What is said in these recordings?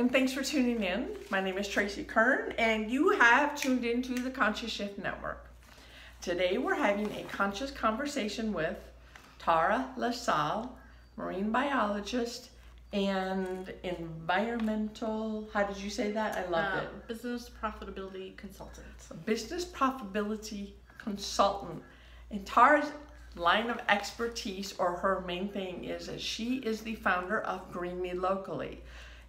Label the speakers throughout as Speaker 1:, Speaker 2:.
Speaker 1: and thanks for tuning in. My name is Tracy Kern, and you have tuned into the Conscious Shift Network. Today we're having a conscious conversation with Tara LaSalla, marine biologist and environmental, how did you say that? I loved it.
Speaker 2: Business profitability consultant.
Speaker 1: Business profitability consultant. And Tara's line of expertise, or her main thing, is that she is the founder of Green Me Locally,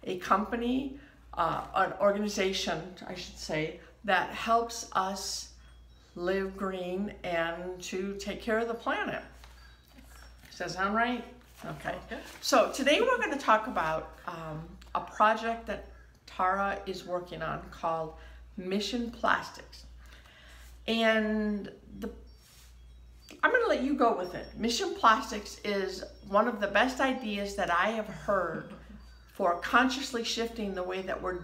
Speaker 1: a company, an organization, I should say, that helps us live green and to take care of the planet. Does that sound right? Okay. So today we're going to talk about a project that Tara is working on called Mission Plastics. And I'm going to let you go with it. Mission Plastics is one of the best ideas that I have heard for consciously shifting the way that we're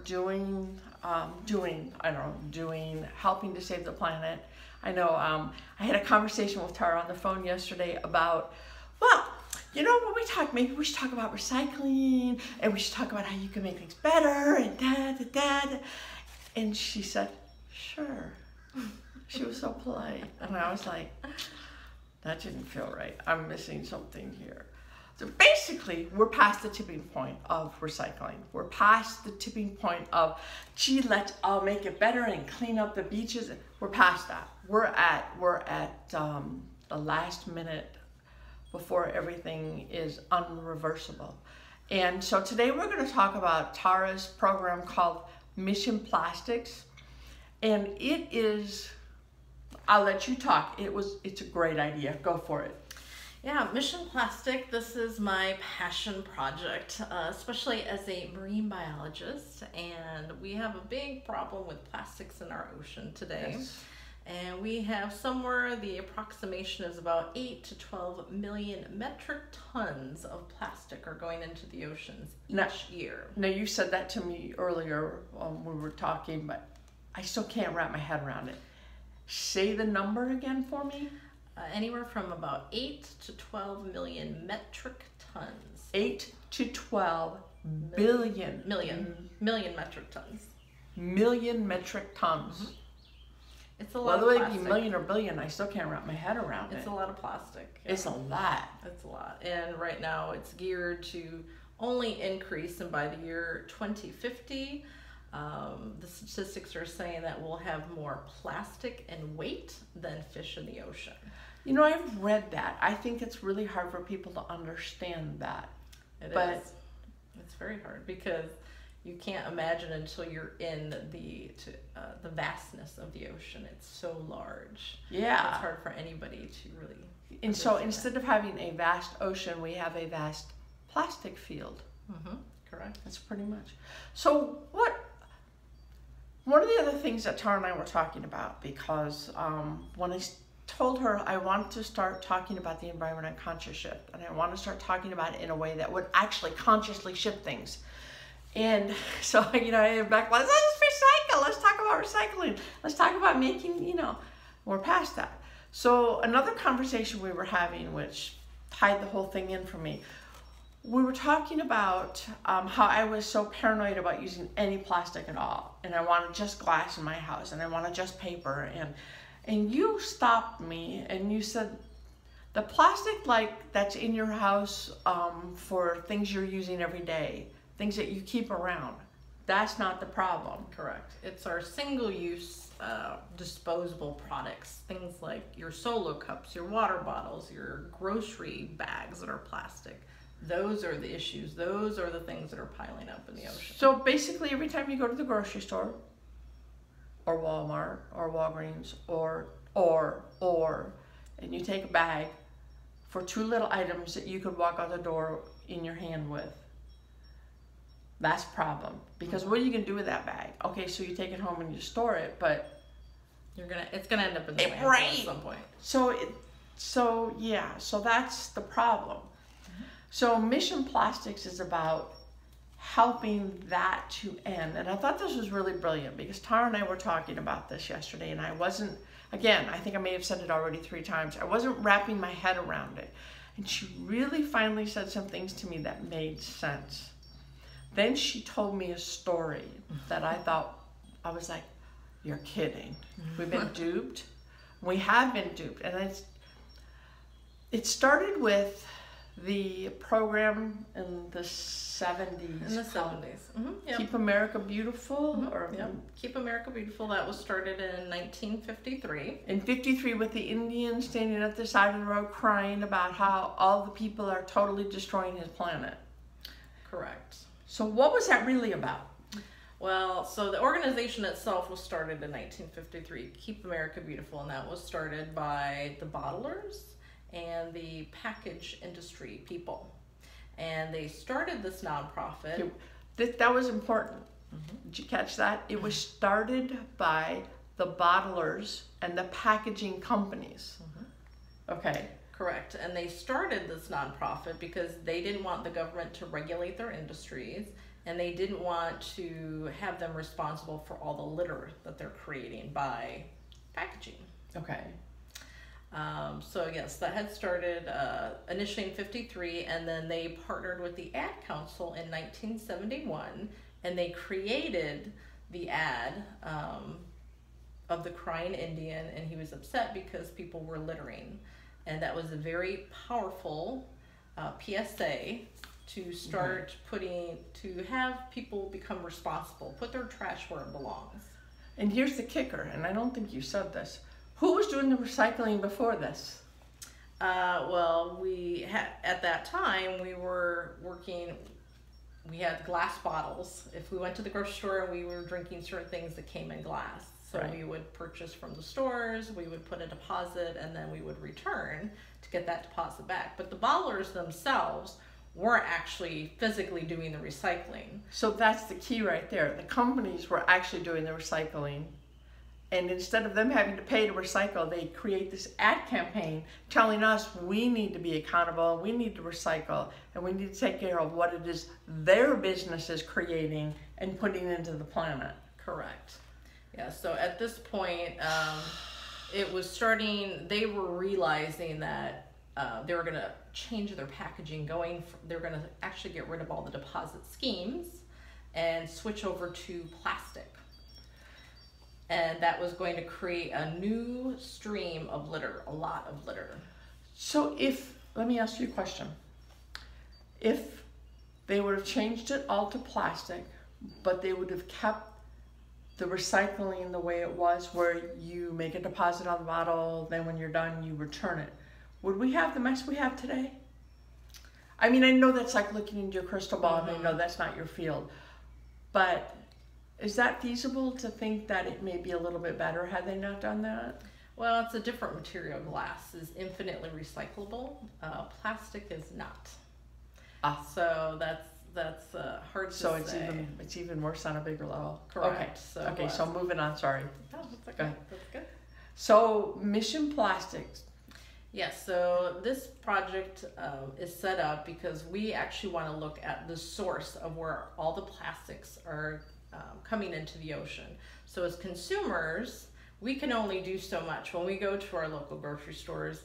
Speaker 1: helping to save the planet. I know I had a conversation with Tara on the phone yesterday about, well, you know, when maybe we should talk about recycling, and we should talk about how you can make things better, and da. And she said, sure. She was so polite. And I was like, that didn't feel right. I'm missing something here. So basically, we're past the tipping point of recycling. We're past the tipping point of, gee, let's all make it better and clean up the beaches. We're past that. We're at the last minute before everything is unreversible. And so today we're going to talk about Tara's program called Mission Plastics. And it is, I'll let you talk. It's a great idea. Go for it.
Speaker 2: Yeah, Mission Plastic, this is my passion project, especially as a marine biologist. And we have a big problem with plastics in our ocean today.
Speaker 1: Yes.
Speaker 2: And we have somewhere, the approximation is about 8 to 12 million metric tons of plastic are going into the oceans each year.
Speaker 1: Now, you said that to me earlier when we were talking, but I still can't wrap my head around it. Say the number again for me.
Speaker 2: Anywhere from about 8 to 12 million metric tons.
Speaker 1: 8 to 12 billion.
Speaker 2: Million metric tons.
Speaker 1: Million metric tons.
Speaker 2: Mm-hmm. It's a lot of
Speaker 1: plastic.
Speaker 2: plastic.
Speaker 1: Whether it be million or billion, I still can't wrap my head around it.
Speaker 2: It's a lot of plastic.
Speaker 1: Yeah. It's a lot.
Speaker 2: It's a lot. And right now it's geared to only increase, and by the year 2050, the statistics are saying that we'll have more plastic and weight than fish in the ocean.
Speaker 1: You know, I've read that. I think it's really hard for people to understand that.
Speaker 2: It is. It's very hard because you can't imagine until you're in the vastness of the ocean. It's so large.
Speaker 1: Yeah.
Speaker 2: It's hard for anybody to really.
Speaker 1: And so instead of having a vast ocean, we have a vast plastic field.
Speaker 2: Mm-hmm. Correct.
Speaker 1: That's pretty much. So one of the other things that Tara and I were talking about, because when I told her I wanted to start talking about the environment and conscious shift, and I want to start talking about it in a way that would actually consciously shift things. And so, you know, I back, let's recycle. Let's talk about recycling. Let's talk about making, you know, we're past that. So another conversation we were having, which tied the whole thing in for me, we were talking about how I was so paranoid about using any plastic at all. And I wanted just glass in my house, and I wanted just paper. And you stopped me and you said, the plastic that's in your house for things you're using every day, things that you keep around, that's not the problem.
Speaker 2: Correct. It's our single-use disposable products, things like your Solo cups, your water bottles, your grocery bags that are plastic. Those are the issues. Those are the things that are piling up in the ocean.
Speaker 1: So basically, every time you go to the grocery store, or Walmart, or Walgreens, and you take a bag for 2 little items that you could walk out the door in your hand with, that's a problem. Because what are you going to do with that bag? Okay, so you take it home and you store it, but
Speaker 2: it's gonna end up in the landfill at some point.
Speaker 1: So that's the problem. So Mission Plastics is about helping that to end. And I thought this was really brilliant because Tara and I were talking about this yesterday, and I wasn't, again, I think I may have said it already 3 times, I wasn't wrapping my head around it. And she really finally said some things to me that made sense. Then she told me a story that I thought, I was like, you're kidding. We've been duped. We have been duped. And it started with the program in the 70s.
Speaker 2: In the 70s. Yep.
Speaker 1: Keep America Beautiful? Or
Speaker 2: Yep. Keep America Beautiful. That was started in 1953.
Speaker 1: In 53, with the Indians standing at the side of the road crying about how all the people are totally destroying his planet.
Speaker 2: Correct.
Speaker 1: So what was that really about?
Speaker 2: Well, so the organization itself was started in 1953, Keep America Beautiful, and that was started by the bottlers and the package industry people. And they started this nonprofit.
Speaker 1: That was important. Did you catch that? It was started by the bottlers and the packaging companies. Okay.
Speaker 2: Correct. And they started this nonprofit because they didn't want the government to regulate their industries, and they didn't want to have them responsible for all the litter that they're creating by packaging.
Speaker 1: Okay.
Speaker 2: So yes, that had started initially in 53, and then they partnered with the Ad Council in 1971, and they created the ad of the crying Indian, and he was upset because people were littering. And that was a very powerful PSA to start to have people become responsible, put their trash where it belongs.
Speaker 1: And here's the kicker, and I don't think you said this. Who was doing the recycling before this?
Speaker 2: Well, at that time, we were working, we had glass bottles. If we went to the grocery store and we were drinking certain things that came in glass. So we would purchase from the stores, we would put a deposit, and then we would return to get that deposit back. But the bottlers themselves weren't actually physically doing the recycling.
Speaker 1: So that's the key right there. The companies were actually doing the recycling. And instead of them having to pay to recycle, they create this ad campaign telling us we need to be accountable, we need to recycle, and we need to take care of what it is their business is creating and putting into the planet.
Speaker 2: Correct. Yeah, so at this point, it was starting, they were realizing that they were going to change their packaging, they were going to actually get rid of all the deposit schemes and switch over to plastic. And that was going to create a new stream of litter, a lot of litter.
Speaker 1: So let me ask you a question. If they would have changed it all to plastic, but they would have kept the recycling the way it was, where you make a deposit on the bottle, then when you're done, you return it, would we have the mess we have today? I mean, I know that's like looking into your crystal ball, and I know that's not your field, but is that feasible to think that it may be a little bit better had they not done that?
Speaker 2: Well, it's a different material. Glass is infinitely recyclable. Plastic is not. So that's hard to say.
Speaker 1: So it's even worse on a bigger level.
Speaker 2: Correct.
Speaker 1: Okay. So moving on. Sorry.
Speaker 2: No, that's okay.
Speaker 1: Go ahead.
Speaker 2: That's good.
Speaker 1: So Mission Plastics.
Speaker 2: Yes. So this project is set up because we actually want to look at the source of where all the plastics are coming into the ocean. So as consumers, we can only do so much. When we go to our local grocery stores,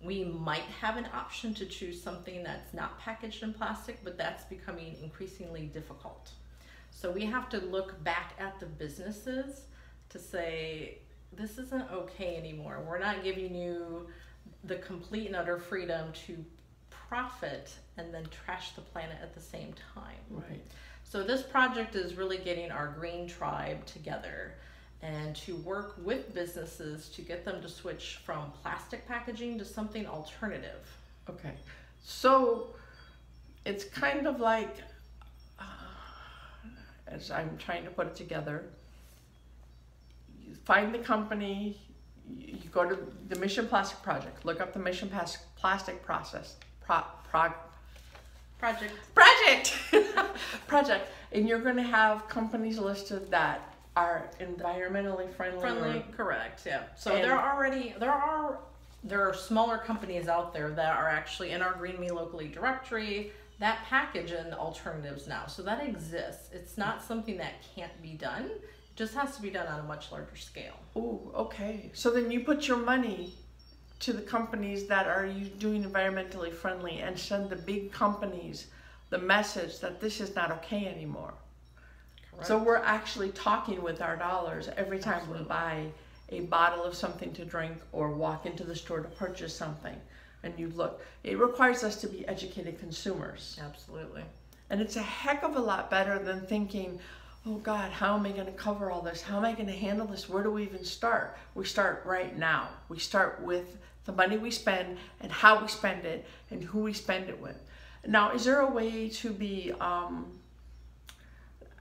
Speaker 2: we might have an option to choose something that's not packaged in plastic, but that's becoming increasingly difficult. So we have to look back at the businesses to say, this isn't okay anymore. We're not giving you the complete and utter freedom to profit and then trash the planet at the same time.
Speaker 1: Right.
Speaker 2: So this project is really getting our green tribe together and to work with businesses to get them to switch from plastic packaging to something alternative.
Speaker 1: Okay. So it's kind of like, as I'm trying to put it together, you find the company, you go to the Mission Plastic Project, look up the Mission Plastic Project, and you're going to have companies listed that are environmentally friendly.
Speaker 2: Correct. Yeah. So there are smaller companies out there that are actually in our Green Me Locally directory that package in alternatives now. So that exists. It's not something that can't be done. It just has to be done on a much larger scale.
Speaker 1: Oh, okay. So then you put your money to the companies that are doing environmentally friendly and send the big companies the message that this is not okay anymore.
Speaker 2: Correct.
Speaker 1: So we're actually talking with our dollars every time
Speaker 2: Absolutely.
Speaker 1: we buy a bottle of something to drink or walk into the store to purchase something. And you look, it requires us to be educated consumers.
Speaker 2: Absolutely.
Speaker 1: And it's a heck of a lot better than thinking, oh God, how am I going to cover all this? How am I going to handle this? Where do we even start? We start right now. We start with the money we spend and how we spend it and who we spend it with. Now, is there a way to be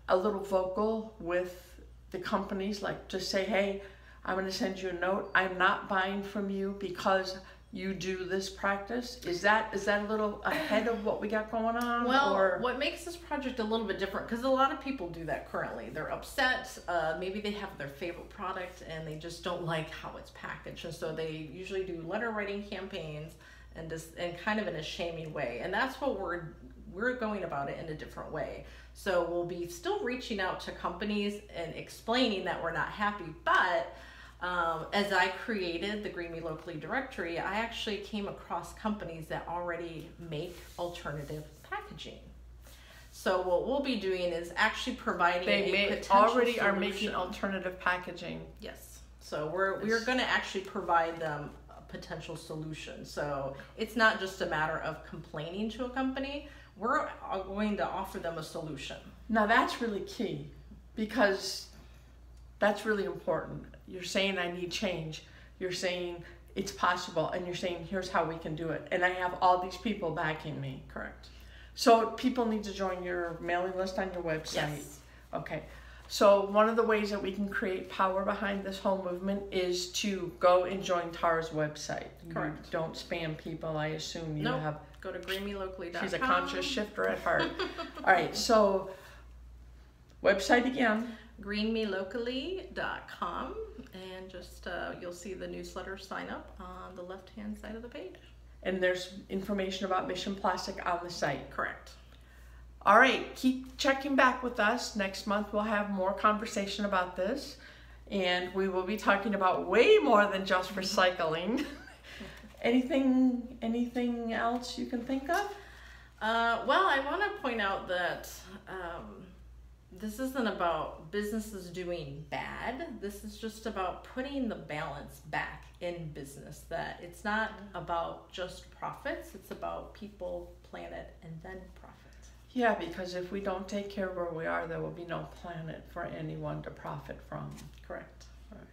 Speaker 1: a little vocal with the companies? Like just say, hey, I'm going to send you a note. I'm not buying from you because you do this practice. Is that a little ahead of what we got going on?
Speaker 2: Well,
Speaker 1: or
Speaker 2: what makes this project a little bit different, because a lot of people do that currently. They're upset. Maybe they have their favorite product and they just don't like how it's packaged, and so they usually do letter writing campaigns and kind of in a shaming way. And that's what we're going about it in a different way. So we'll be still reaching out to companies and explaining that we're not happy, but as I created the Green Me Locally directory, I actually came across companies that already make alternative packaging. So what we'll be doing is actually providing
Speaker 1: already are
Speaker 2: solution.
Speaker 1: making alternative packaging.
Speaker 2: Yes. So we're going to actually provide them a potential solution. So it's not just a matter of complaining to a company. We're going to offer them a solution.
Speaker 1: Now that's really key, because that's really important. You're saying I need change. You're saying it's possible, and you're saying here's how we can do it. And I have all these people backing me.
Speaker 2: Correct.
Speaker 1: So people need to join your mailing list on your website.
Speaker 2: Yes.
Speaker 1: Okay. So one of the ways that we can create power behind this whole movement is to go and join Tara's website.
Speaker 2: Correct.
Speaker 1: You don't spam people. I assume you
Speaker 2: Nope.
Speaker 1: have.
Speaker 2: Go to greenmelocally.com.
Speaker 1: She's a conscious shifter at heart. All right. So website again.
Speaker 2: greenmelocally.com, and just you'll see the newsletter sign up on the left hand side of the page.
Speaker 1: And there's information about Mission Plastic on the site.
Speaker 2: Correct.
Speaker 1: All right, keep checking back with us. Next month we'll have more conversation about this, and we will be talking about way more than just recycling. Anything else you can think of?
Speaker 2: Well, I want to point out that this isn't about businesses doing bad. This is just about putting the balance back in business, that it's not about just profits. It's about people, planet, and then profit.
Speaker 1: Yeah, because if we don't take care of where we are, there will be no planet for anyone to profit from.
Speaker 2: Correct.
Speaker 1: All right.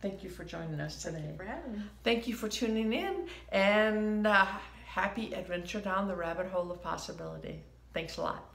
Speaker 1: Thank you for joining us today.
Speaker 2: Thank you for having me.
Speaker 1: Thank you for tuning in, and happy adventure down the rabbit hole of possibility. Thanks a lot.